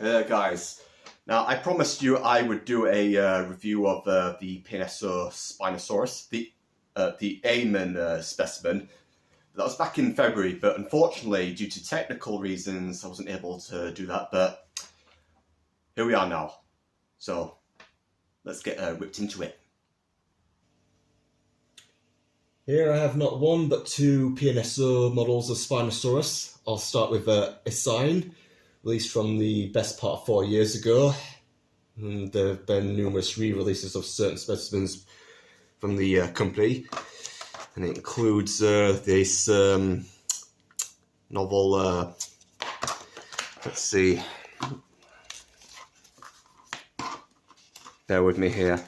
Guys, now I promised you I would do a review of the PNSO Spinosaurus, the Aymen specimen. That was back in February, but unfortunately, due to technical reasons, I wasn't able to do that, but here we are now. So, let's get whipped into it. Here I have not one but two PNSO models of Spinosaurus. I'll start with Essein, released from the best part 4 years ago. And there have been numerous re-releases of certain specimens from the company. And it includes this novel, let's see, bear with me here.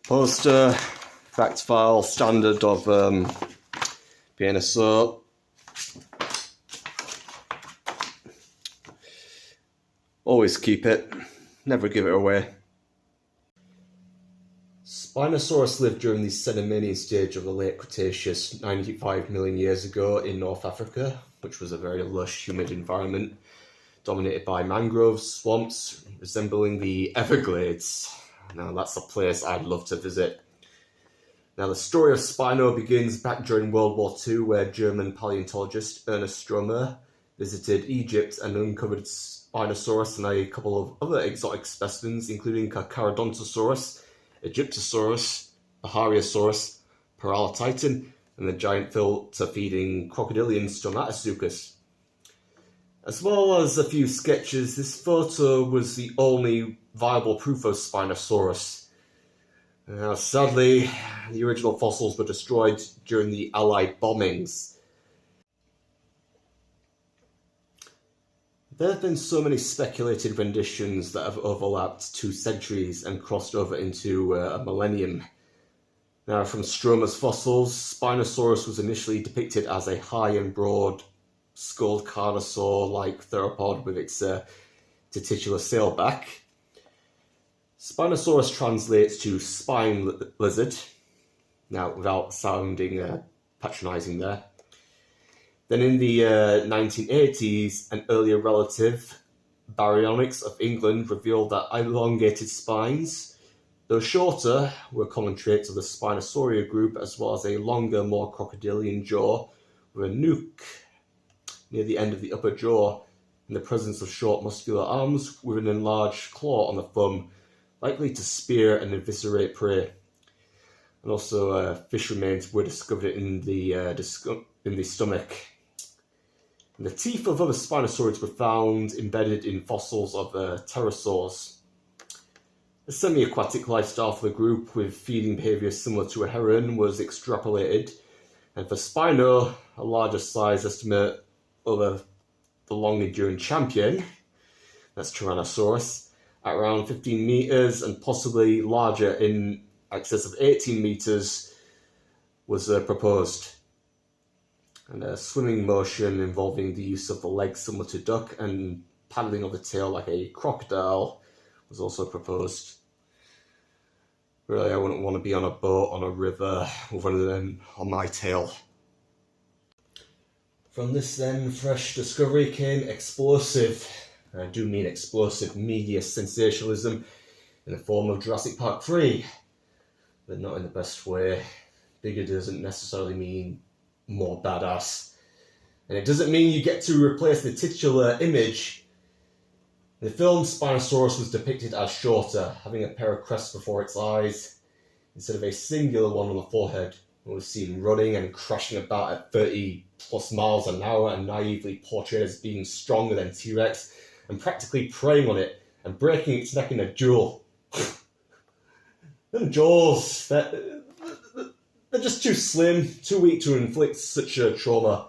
Poster, fact file, standard of PNSO. Always keep it, never give it away. Spinosaurus lived during the Cenomanian stage of the late Cretaceous 95 million years ago in North Africa, which was a very lush, humid environment dominated by mangroves, swamps, resembling the Everglades. Now that's a place I'd love to visit. Now the story of Spino begins back during World War II, where German paleontologist Ernest Stromer visited Egypt and uncovered Spinosaurus and a couple of other exotic specimens, including Carcharodontosaurus, Egyptosaurus, Bahariosaurus, Paralititan, and the giant filter-feeding crocodilian Stomatosuchus. As well as a few sketches, this photo was the only viable proof of Spinosaurus. Sadly, the original fossils were destroyed during the Allied bombings. There have been so many speculated renditions that have overlapped 2 centuries and crossed over into a millennium. Now, from Stromer's fossils, Spinosaurus was initially depicted as a high and broad skulled carnosaur-like theropod with its testicular sailback. Spinosaurus translates to spine lizard, now without sounding patronising there. Then in the 1980s, an earlier relative, Baryonyx of England, revealed that elongated spines, though shorter, were common traits of the Spinosauria group, as well as a longer, more crocodilian jaw with a nuke near the end of the upper jaw, in the presence of short muscular arms with an enlarged claw on the thumb, likely to spear and eviscerate prey. And also fish remains were discovered in the stomach. And the teeth of other spinosaurids were found embedded in fossils of pterosaurs. A semi-aquatic lifestyle for the group, with feeding behaviour similar to a heron, was extrapolated, and for Spino, a larger size estimate over the long-enduring champion, that's Tyrannosaurus, at around 15 metres and possibly larger in excess of 18 metres was proposed. And a swimming motion involving the use of the legs similar to duck and paddling of the tail like a crocodile was also proposed. Really, I wouldn't want to be on a boat on a river with one of them on my tail. From this then fresh discovery came explosive, and I do mean explosive, media sensationalism in the form of Jurassic Park 3, but not in the best way. Bigger doesn't necessarily mean more badass, and it doesn't mean you get to replace the titular image. In the film, Spinosaurus was depicted as shorter, having a pair of crests before its eyes, instead of a singular one on the forehead. It was seen running and crashing about at 30 plus miles an hour and naively portrayed as being stronger than T-Rex and practically preying on it and breaking its neck in a duel. Them jaws, they're just too slim, too weak to inflict such a trauma,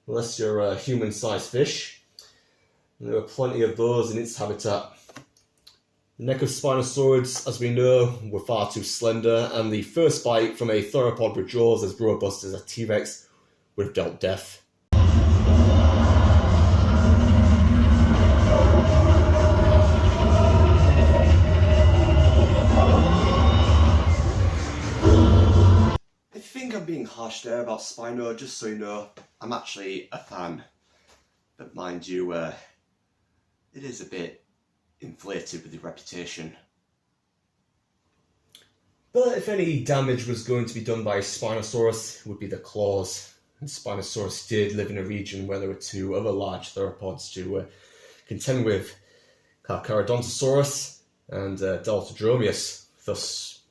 unless you're a human-sized fish. And there were plenty of those in its habitat. The neck of Spinosaurids, as we know, were far too slender, and the first bite from a theropod with jaws as robust as a T-Rex would have dealt death. I think I'm being harsh there about Spino, just so you know, I'm actually a fan. But mind you, it is a bit inflated with the reputation. But if any damage was going to be done by Spinosaurus, it would be the claws. And Spinosaurus did live in a region where there were two other large theropods to contend with, Carcharodontosaurus and Deltadromeus. Thus,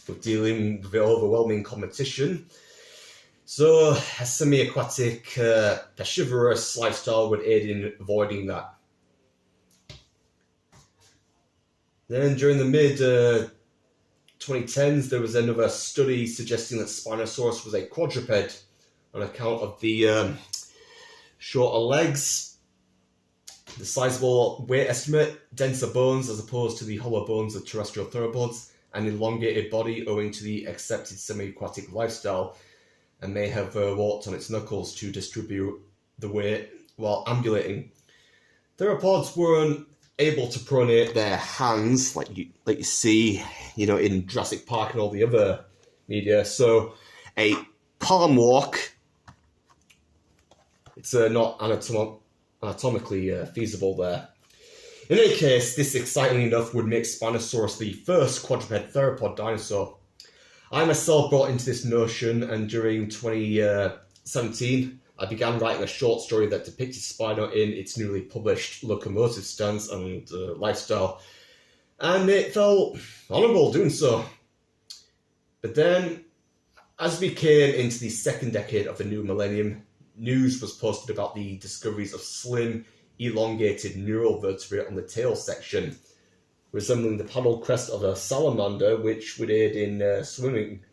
with dealing with the overwhelming competition. So, a semi-aquatic, piscivorous lifestyle would aid in avoiding that. Then, during the mid-2010s, there was another study suggesting that Spinosaurus was a quadruped on account of the shorter legs, the sizable weight estimate, denser bones as opposed to the hollow bones of terrestrial theropods, and elongated body owing to the accepted semi-aquatic lifestyle, and may have walked on its knuckles to distribute the weight while ambulating. Theropods weren't able to pronate their hands like you see, in Jurassic Park and all the other media. So a palm walk, it's not anatomically feasible there. In any case, this excitingly enough would make Spinosaurus the first quadruped theropod dinosaur. I myself brought into this notion, and during 2017, I began writing a short story that depicted Spino in its newly published locomotive stance and lifestyle, and it felt honourable doing so. But then, as we came into the second decade of the new millennium, news was posted about the discoveries of slim, elongated neural vertebrae on the tail section, resembling the paddle crest of a salamander, which would aid in swimming.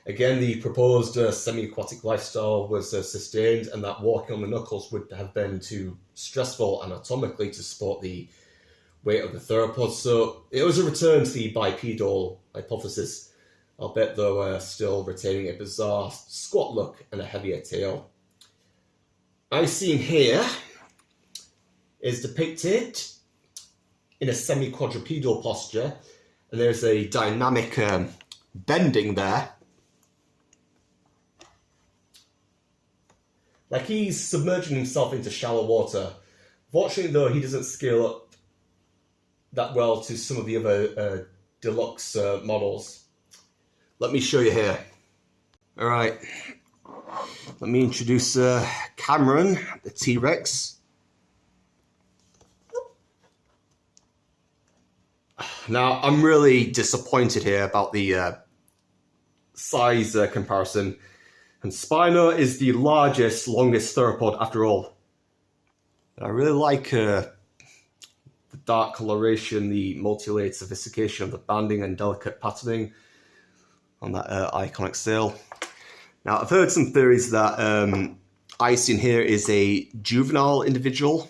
Again, the proposed semi-aquatic lifestyle was sustained, and that walking on the knuckles would have been too stressful anatomically to support the weight of the theropods, so it was a return to the bipedal hypothesis, albeit though still retaining a bizarre squat look and a heavier tail. Aymen here is depicted in a semi-quadrupedal posture, and there's a dynamic bending there. Like he's submerging himself into shallow water. Fortunately, though, he doesn't scale up that well to some of the other deluxe models. Let me show you here. All right. Let me introduce Cameron, the T-Rex. Now, I'm really disappointed here about the size comparison. And Spino is the largest, longest theropod after all. And I really like the dark coloration, the multi-layered sophistication of the banding and delicate patterning on that iconic sail. Now, I've heard some theories that Aymen here is a juvenile individual.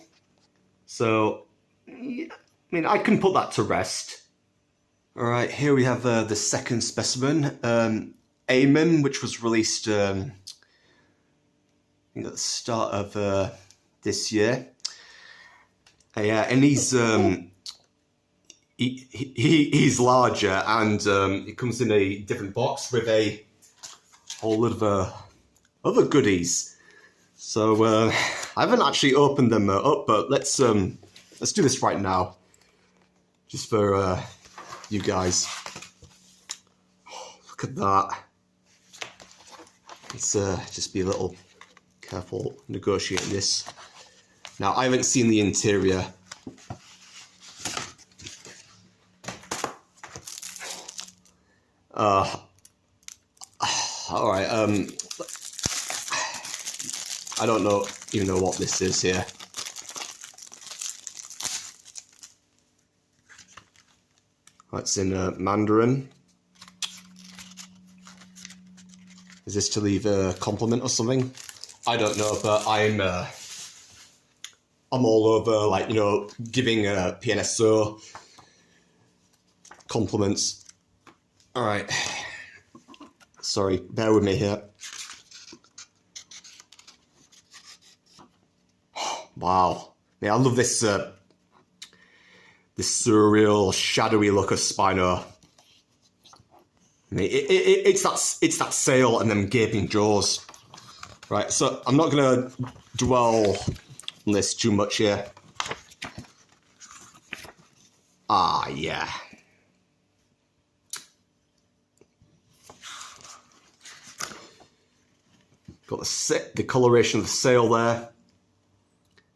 So, I mean, I can put that to rest. All right, here we have the second specimen, Aymen, which was released I think at the start of this year. Yeah, and he's larger, and it comes in a different box with a whole lot of other goodies. So I haven't actually opened them up, but let's do this right now, just for you guys. Look at that. Let's just be a little careful negotiating this. Now, I haven't seen the interior. All right. I don't even know what this is here. That's in Mandarin. Is this to leave a compliment or something? I don't know, but I'm all over, like, giving PNSO compliments. All right. Sorry, bear with me here. Wow. Yeah, I love this this surreal, shadowy look of Spino. It's that sail and them gaping jaws. Right, so I'm not going to dwell on this too much here. Ah, yeah. Got the coloration of the sail there,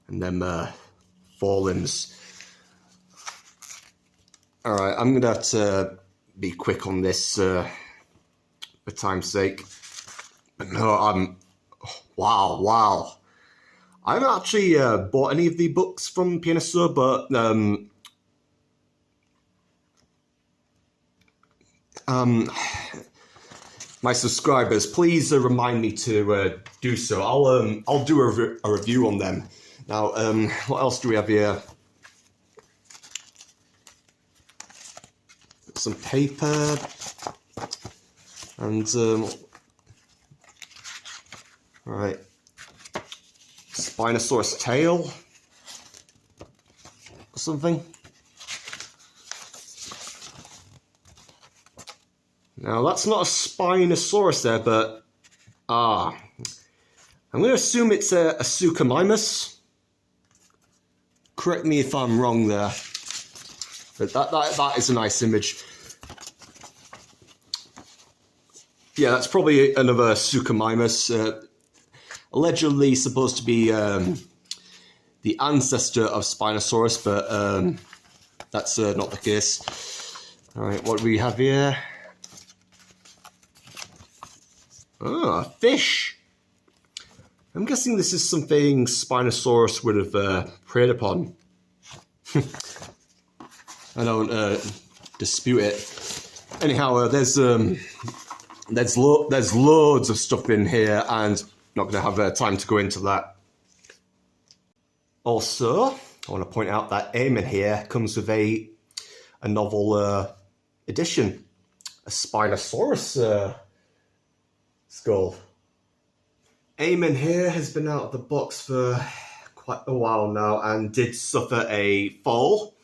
and them forelimbs. All right, I'm gonna have to be quick on this for time's sake. But no, wow. I haven't actually bought any of the books from PNSO, but my subscribers, please remind me to do so. I'll do a review on them. Now, what else do we have here? Some paper and all right, Spinosaurus tail or something. Now that's not a Spinosaurus there, but I'm going to assume it's a Suchomimus. Correct me if I'm wrong there, but that is a nice image. Yeah, that's probably another Suchomimus. Allegedly supposed to be the ancestor of Spinosaurus, but that's not the case. All right, what do we have here? Ah, fish. I'm guessing this is something Spinosaurus would have preyed upon. I don't dispute it. Anyhow, there's loads of stuff in here, and not going to have time to go into that. Also, I want to point out that Aymen here comes with a novel edition, a Spinosaurus skull. Aymen here has been out of the box for quite a while now and did suffer a fall.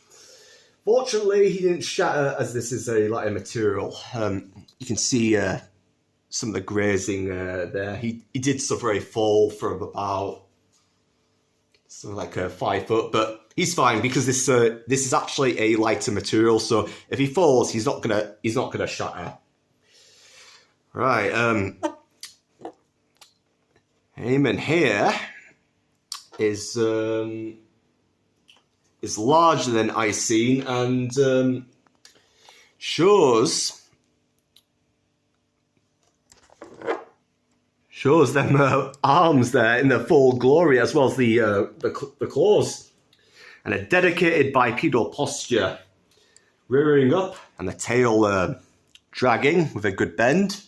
Fortunately, he didn't shatter, as this is a lighter material. You can see some of the grazing there. He did suffer a fall from about something like 5 foot, but he's fine because this is actually a lighter material. So if he falls, he's not gonna shatter. Right. Aymen here is larger than Essein and shows them arms there in their full glory, as well as the claws, and a dedicated bipedal posture, rearing up and the tail dragging with a good bend.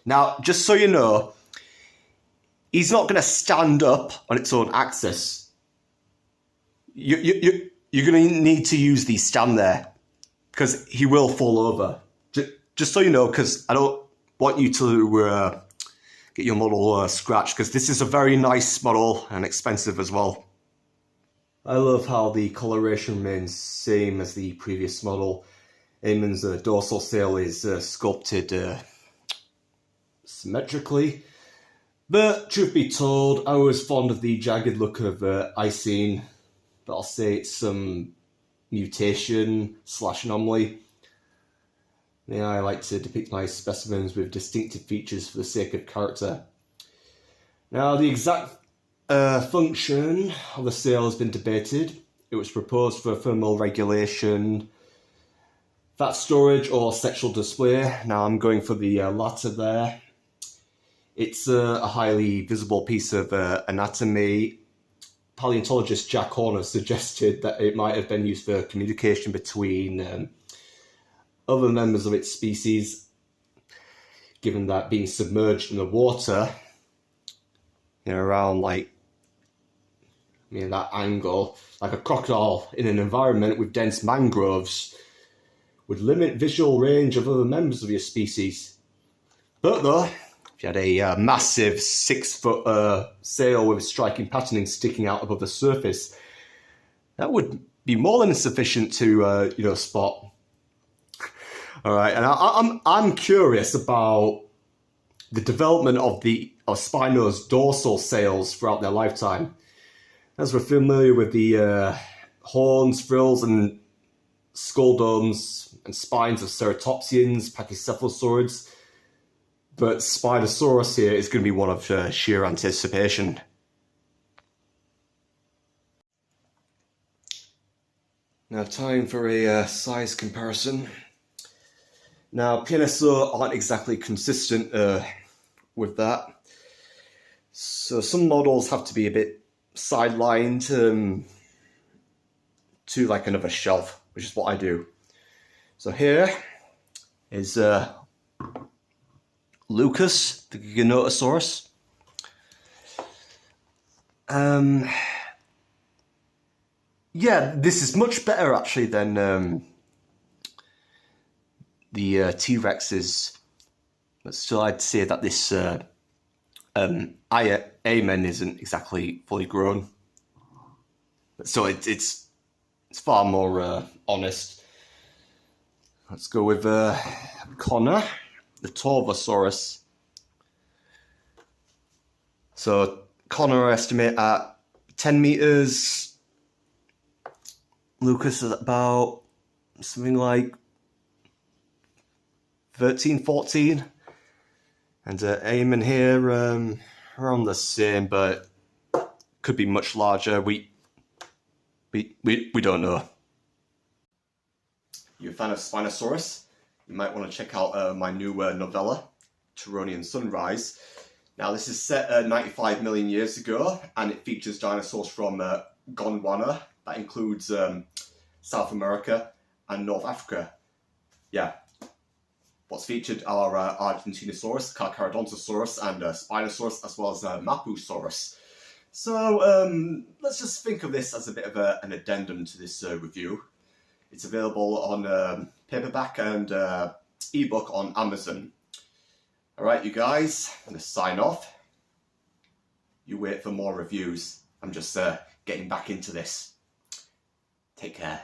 Now, just so you know, he's not going to stand up on its own axis. You're going to need to use the stand there, because he will fall over. Just so you know, because I don't want you to get your model scratched, because this is a very nice model and expensive as well. I love how the coloration remains same as the previous model. Aymen's dorsal sail is sculpted symmetrically. But truth be told, I was fond of the jagged look of Essein, but I'll say it's some mutation / anomaly. Yeah, I like to depict my specimens with distinctive features for the sake of character. Now, the exact function of the sail has been debated. It was proposed for thermal regulation, fat storage, or sexual display. Now, I'm going for the latter there. It's a highly visible piece of anatomy. Paleontologist Jack Horner suggested that it might have been used for communication between other members of its species, given that being submerged in the water, around that angle, like a crocodile in an environment with dense mangroves, would limit visual range of other members of your species. But though, if you had a massive 6-foot sail with striking patterning sticking out above the surface, that would be more than sufficient to spot. All right, and I'm curious about the development of Spino's dorsal scales throughout their lifetime. As we're familiar with the horns, frills, and skull domes and spines of ceratopsians, pachycephalosaurids, but Spinosaurus here is going to be one of sheer anticipation. Now, time for a size comparison. Now, PNSO aren't exactly consistent with that. So some models have to be a bit sidelined to like another shelf, which is what I do. So here is Lucas, the Giganotosaurus. Yeah, this is much better actually than the T-Rexes. But still, I'd say that this Aymen isn't exactly fully grown. So it's far more honest. Let's go with Connor, the Torvosaurus. So Connor I estimate at 10 meters. Lucas is about something like 13, 14. And Aymen here around the same, but could be much larger. We don't know. You're a fan of Spinosaurus? You might want to check out my new novella, Turonian Sunrise. Now, this is set 95 million years ago, and it features dinosaurs from Gondwana. That includes South America and North Africa. Yeah. What's featured are Argentinosaurus, Carcharodontosaurus, and Spinosaurus, as well as Mapusaurus. So let's just think of this as a bit of an addendum to this review. It's available on paperback and ebook on Amazon. All right, you guys, I'm going to sign off. You wait for more reviews. I'm just getting back into this. Take care.